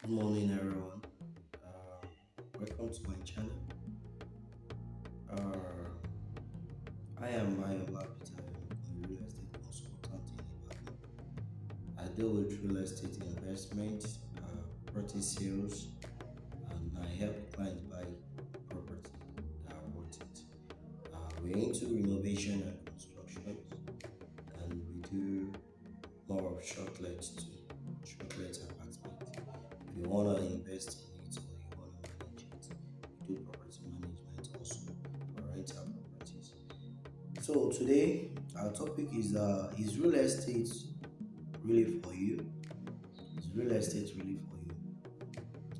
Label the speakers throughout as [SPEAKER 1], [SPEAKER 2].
[SPEAKER 1] Good morning, everyone. Welcome to my channel. Uh, I am Lapita, I'm a real estate consultant in Ibadan. I deal with real estate investment, property sales, and I help clients buy property that are worth it. We're into renovation and construction, and we do more of short let apartment. If you want to invest in it or you want to manage it, we do property management also for rental properties. So today our topic is real estate really for you? Is real estate really for you?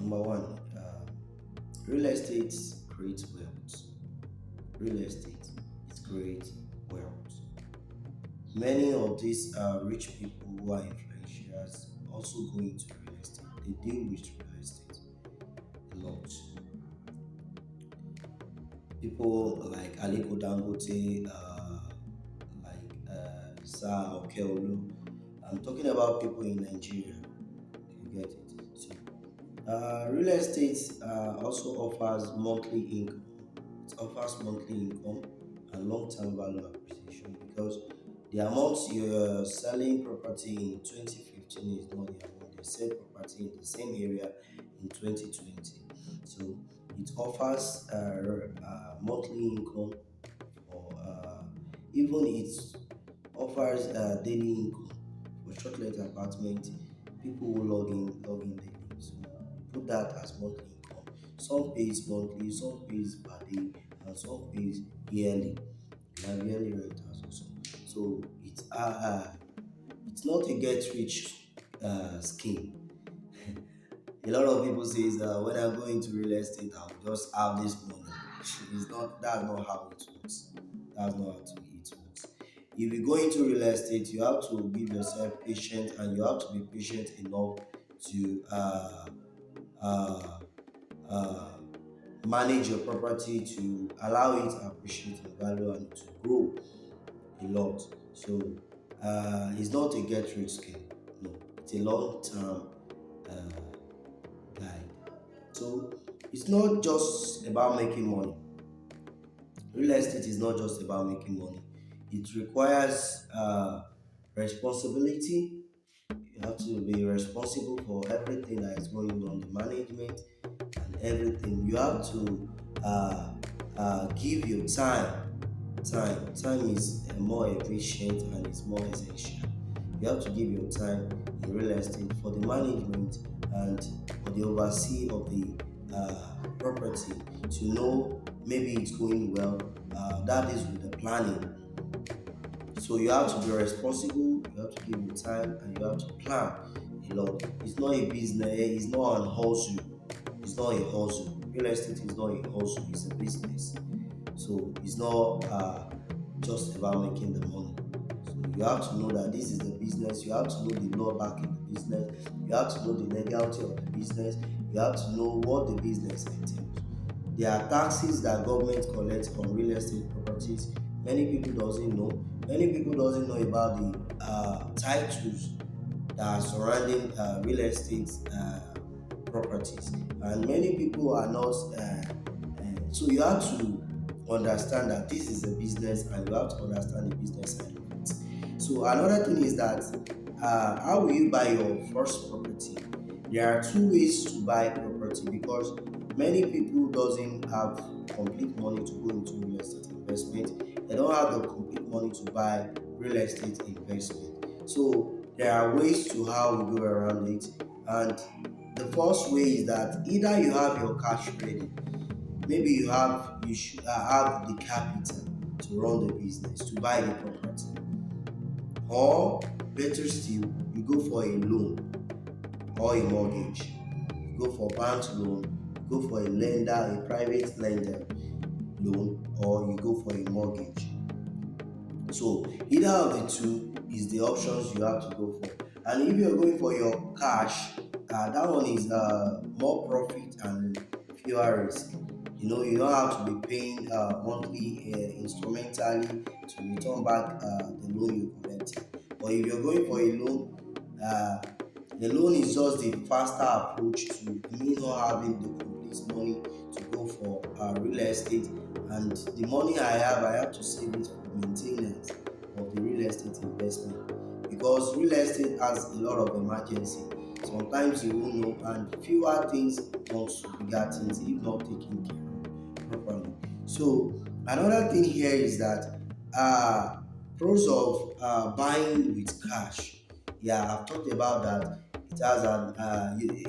[SPEAKER 1] Number one, real estate creates wealth. Real estate is great wealth. Many of these rich people who are influentials also go into real estate. They deal with real estate a lot. People like Aliko Dangote, Sa Okeolu. I'm talking about people in Nigeria. You get it? So, real estate also offers monthly income. It offers monthly income and long-term value appreciation because the amount you're selling property in 2015 is not the amount they sell property in the same area in 2020. So it offers monthly income for even it offers daily income for short-let apartment. People who log in daily. So put that as monthly income. Some pays monthly, some pays per day, and some pays yearly. We have yearly rentals also. So it's not a get rich scheme. A lot of people say when I go into real estate, I'll just have this money. It's not that's not how it works. That's not how it works. If you go into real estate, you have to give yourself patience and you have to be patient enough to uh, uh, manage your property to allow it to appreciate in value and to grow a lot. So it's not a get rich scheme. No, it's a long term guide. So it's not just about making money. Real estate is not just about making money. It requires responsibility. You have to be responsible for everything that is going on, the management and everything. You have to give your time. Time is more efficient and it's more essential. You have to give your time in real estate for the management and for the oversee of the property to know maybe it's going well. That is with the planning. So you have to be responsible, you have to give your time, and you have to plan a lot. It's not a business, it's not an hustle. It's not a hustle. Real estate is not a hustle, it's a business. So it's not just about making the money. So you have to know that this is the business, you have to know the law backing the business, you have to know the legality of the business, you have to know what the business entails. There are taxes that government collects on real estate properties. Many people doesn't know. Many people doesn't know about the titles that are surrounding real estate properties, and many people are not. So you have to understand that this is a business, and you have to understand the business side of it. So another thing is that how will you buy your first property? There are two ways to buy property because many people doesn't have complete money to go into real estate investment. They don't have the complete money to buy real estate investment. So there are ways to how we go around it. And the first way is that either you have your cash ready, maybe you should have the capital to run the business, to buy the property, or better still, you go for a loan or a mortgage. You go for bank loan, you go for a lender, a private lender loan, or you go for a mortgage. So either of the two is the options you have to go for. And if you're going for your cash, that one is more profit and fewer risk. You don't have to be paying monthly instrumentally to return back the loan you collected. But if you're going for a loan, The loan is just the faster approach to me not having the complete money to go for real estate, and the money I have to save it for maintenance of the real estate investment, because real estate has a lot of emergency. Sometimes you won't know, and fewer things comes to bigger things if not taken care of properly. So another thing here is that uh, pros of buying with cash. Yeah, I've talked about that. It has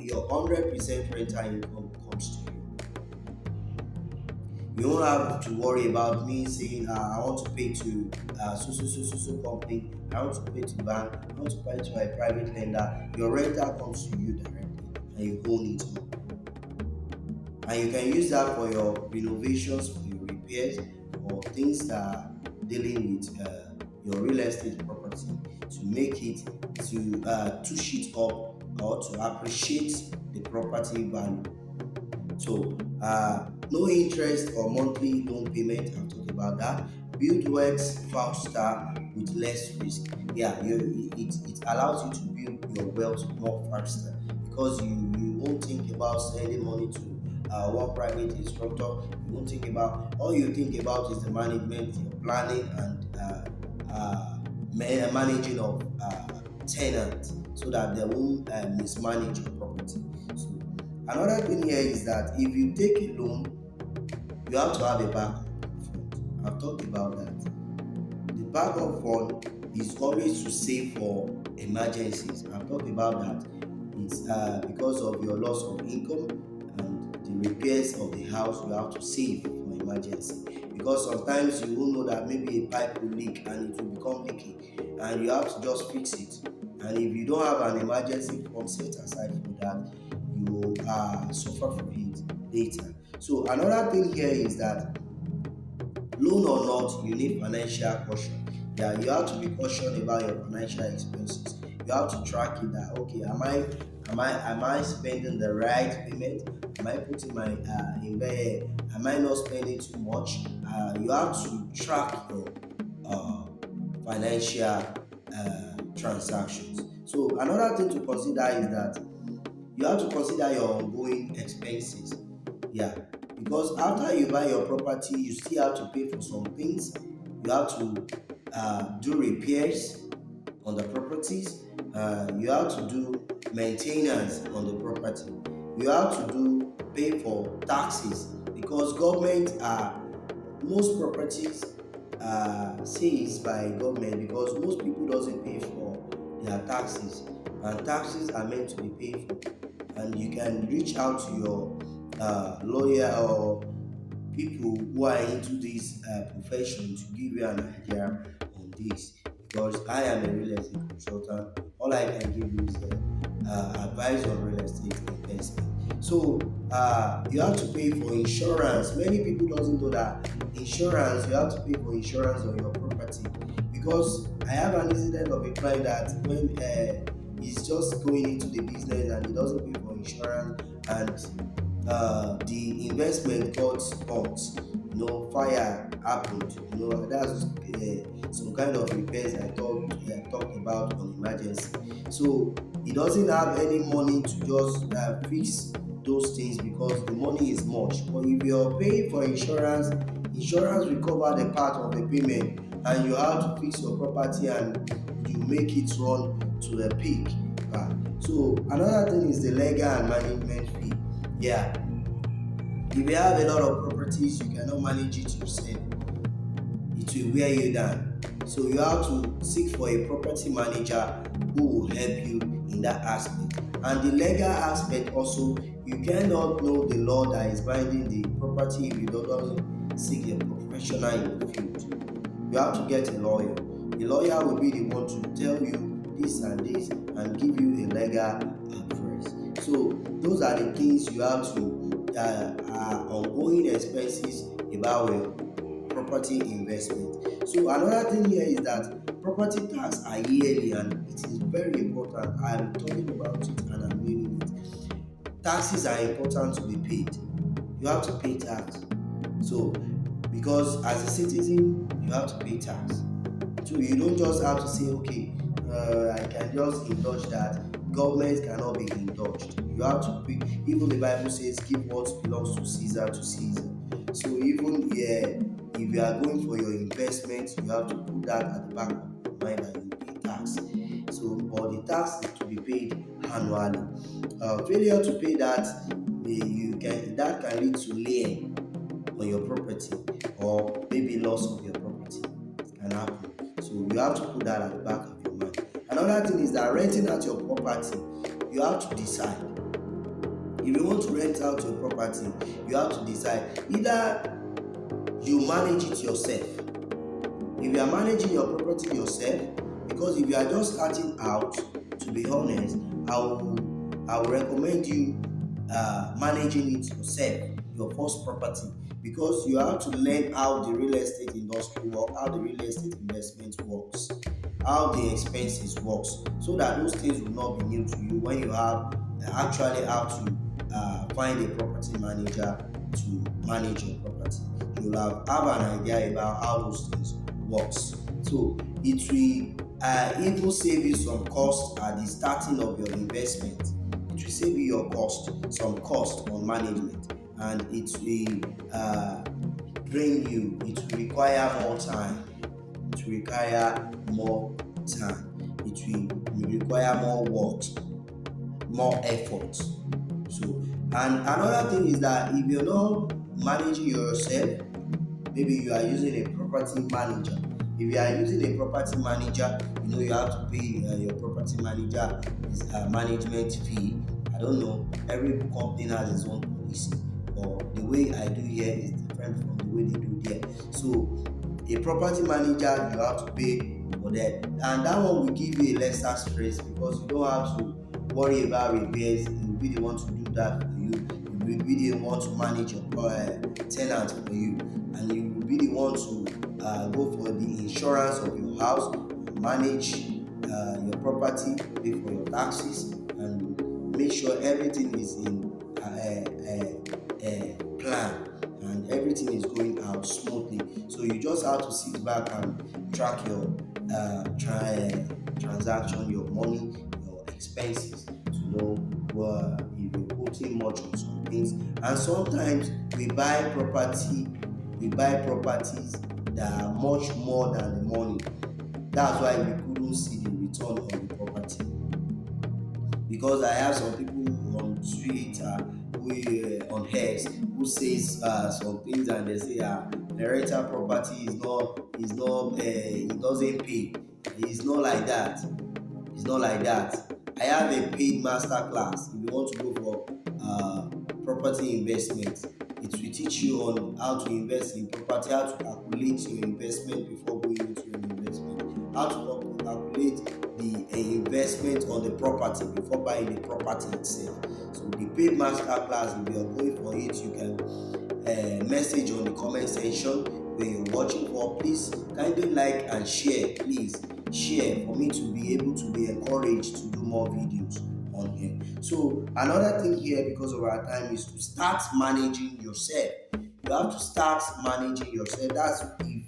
[SPEAKER 1] your 100% rental income comes to you. You don't have to worry about me saying, I want to pay to so company, I want to pay to bank, I want to pay to a private lender. Your rental comes to you directly and you own it all. And you can use that for your renovations, for your repairs, or things that are dealing with your real estate property, to make it, to touch it up, or to appreciate the property value. So, no interest or monthly loan payment. I've talked about that. Build wealth faster with less risk. Yeah, it allows you to build your wealth more faster, because you won't think about sending money to one private instructor. You won't think about, all you think about is the management, your planning, and managing of tenant, so that they won't mismanage your property. So another thing here is that if you take a loan, you have to have a backup fund. I've talked about that. The backup fund is always to save for emergencies. I've talked about that. It's because of your loss of income and the repairs of the house, you have to save for emergency. Because sometimes you will know that maybe a pipe will leak and it will become leaky, and you have to just fix it. And if you don't have an emergency fund set aside for that, you will suffer for it later. So another thing here is that, loan or not, you need financial caution. Yeah, you have to be cautious about your financial expenses. You have to track it, that okay, am I spending the right payment? Am I putting my in there? Am I not spending too much? You have to track your uh, financial transactions. So another thing to consider is that you have to consider your ongoing expenses. Yeah, because after you buy your property, you still have to pay for some things. You have to do repairs on the properties. You have to do maintenance on the property. You have to do pay for taxes, because government most properties seized by government, because most people doesn't pay for their taxes, and taxes are meant to be paid for. And you can reach out to your lawyer or people who are into this profession to give you an idea on this, because I am a real estate consultant. All I can give you is advice on real estate investment. So you have to pay for insurance. Many people doesn't know that insurance, you have to pay for insurance on your property, because I have an incident of a client that when he's just going into the business and he doesn't pay for insurance, and the investment got burnt. Fire happened. That's some kind of repairs I talked about on emergency. So he doesn't have any money to just fix those things, because the money is much. But if you're paying for insurance, insurance will cover the part of the payment, and you have to fix your property and you make it run to the peak. So another thing is the legal and management fee. Yeah, if you have a lot of properties, you cannot manage it yourself. It will wear you down. So you have to seek for a property manager who will help you in that aspect. And the legal aspect also, you cannot know the law that is binding the property if you don't seek a professional in the field. You have to get a lawyer. The lawyer will be the one to tell you this and this and give you a legal advice. So those are the things you have to ongoing expenses about property investment. So another thing here is that property tax are yearly, and it is very important. I'm talking about it and I'm meaning it. Taxes are important to be paid. You have to pay tax. So because as a citizen, you have to pay tax. So you don't just have to say, okay, I can just indulge that. government cannot be indulged. You have to pay. Even the Bible says, give what belongs to Caesar to Caesar. So even here, if you are going for your investment, you have to put that at the back of your mind that you pay tax. So, but the tax is to be paid annually. Failure to pay that, that can lead to lien on your property, or maybe loss of your property can happen. So you have to put that at the back of your mind. Another thing is that renting out your property, you have to decide. If you want to rent out your property, you have to decide either you manage it yourself. If you are managing your property yourself, because if you are just starting out, to be honest, I will recommend you managing it yourself, your first property, because you have to learn how the real estate industry works, how the real estate investment works, how the expenses works, so that those things will not be new to you when you have actually have to find a property manager to manage your property. You'll have an idea about how those things works. So it will even save you some cost at the starting of your investment. It will save you some cost on management, and it will it will require more time. It will require more time. It will require more work, more effort. So, and another thing is that if you're not managing yourself, maybe you are using a property manager. If you are using a property manager, you have to pay your property manager his management fee. I don't know, every company has its own policy, but the way I do here is different from the way they do there. So a property manager, you have to pay for that, and that one will give you a lesser stress because you don't have to worry about repairs. You will be the one to do that for you. You will be the one to manage your tenant for you, and you will be the one to go for the insurance of your house, manage your property, pay for your taxes, and make sure everything is in plan and everything is going out smoothly. So you just have to sit back and track your transaction, your money, your expenses, to know if you're putting much on some things. And sometimes we buy properties that are much more than the money. That's why we couldn't see the return on the property. Because I have some people on Twitter, on X, who says some things, and they say the rental property it doesn't pay. It's not like that. It's not like that. I have a paid master class. If you want to go for property investment, it will teach you on how to invest in property, how to calculate your investment before going into an investment, how to calculate the investment on the property before buying the property itself. So the paid master class, if you are going for it, you can message on the comment section where you're watching for. Please kindly like and share. Please share for me to be able to be encouraged to do more videos on here. So another thing here, because of our time, is to start managing yourself. You have to start managing yourself. That's if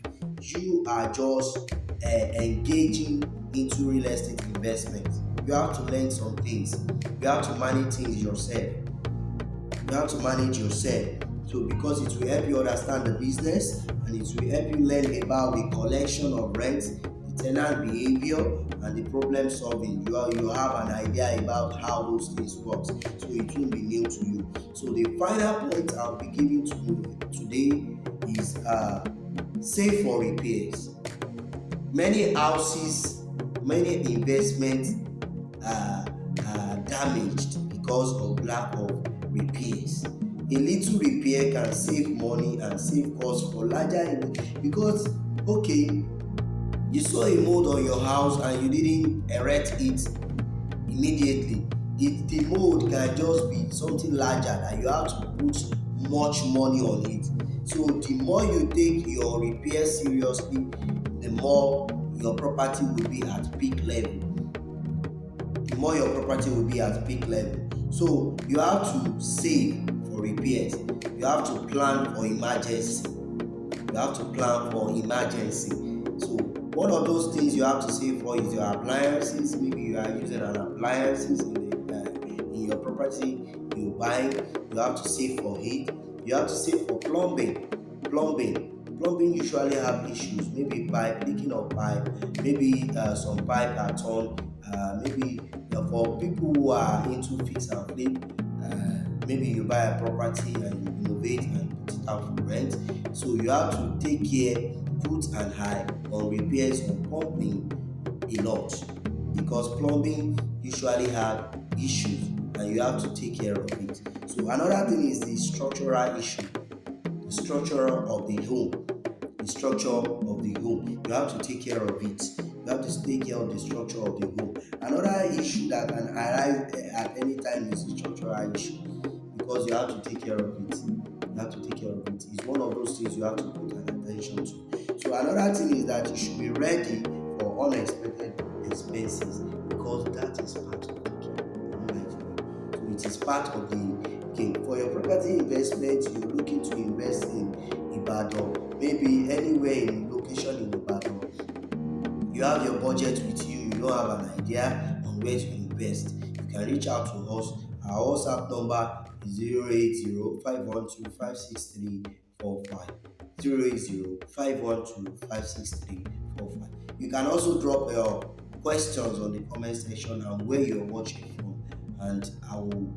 [SPEAKER 1] you are just engaging into real estate investment. You have to learn some things. You have to manage things yourself. You have to manage yourself. So because it will help you understand the business, and it will help you learn about the collection of rent, the tenant behavior, and the problem solving. You have an idea about how those things work. So it won't be new to you. So the final point I'll be giving to you today is save for repairs. Many houses, many investments are damaged because of lack of repairs. A little repair can save money and save costs for larger, because you saw a mold on your house and you didn't erect it immediately. The mold can just be something larger that you have to put much money on it. So the more you take your repair seriously, the more your property will be at peak level. So you have to save for repairs. You have to plan for emergency. So one of those things you have to save for is your appliances. Maybe you are using an appliances in property you're buying, you have to save for heat, you have to save for plumbing usually have issues, maybe pipe leaking of pipe, maybe some pipe are torn, maybe for people who are into fix and flip, maybe you buy a property and you innovate and put it out for rent, so you have to take care, put an eye on repairs on plumbing a lot, because plumbing usually have issues and you have to take care of it. So another thing is the structural issue, the structure of the home, the structure of the home. You have to take care of it. You have to take care of the structure of the home. Another issue that can arise at any time is the structural issue, because you have to take care of it. You have to take care of it. It's one of those things you have to put an attention to. So another thing is that you should be ready for unexpected expenses, because that is part of the game. So it is part of the game. For your property investment, you're looking to invest in Ibadan, maybe anywhere in location in Ibadan. You have your budget with you, you don't have an idea on where to invest. You can reach out to us. Our WhatsApp number is 080-512-56345. 080-512-56345. You can also drop your questions on the comment section and where you're watching from, and I will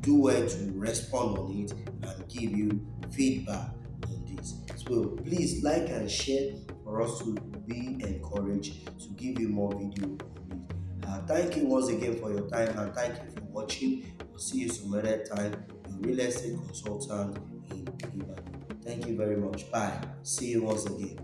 [SPEAKER 1] do well to respond on it and give you feedback on this. So please like and share for us to be encouraged to give you more video on it. Thank you once again for your time, and thank you for watching. We'll see you some other time. Your real estate consultant in Ibadan. Thank you very much. Bye. See you once again.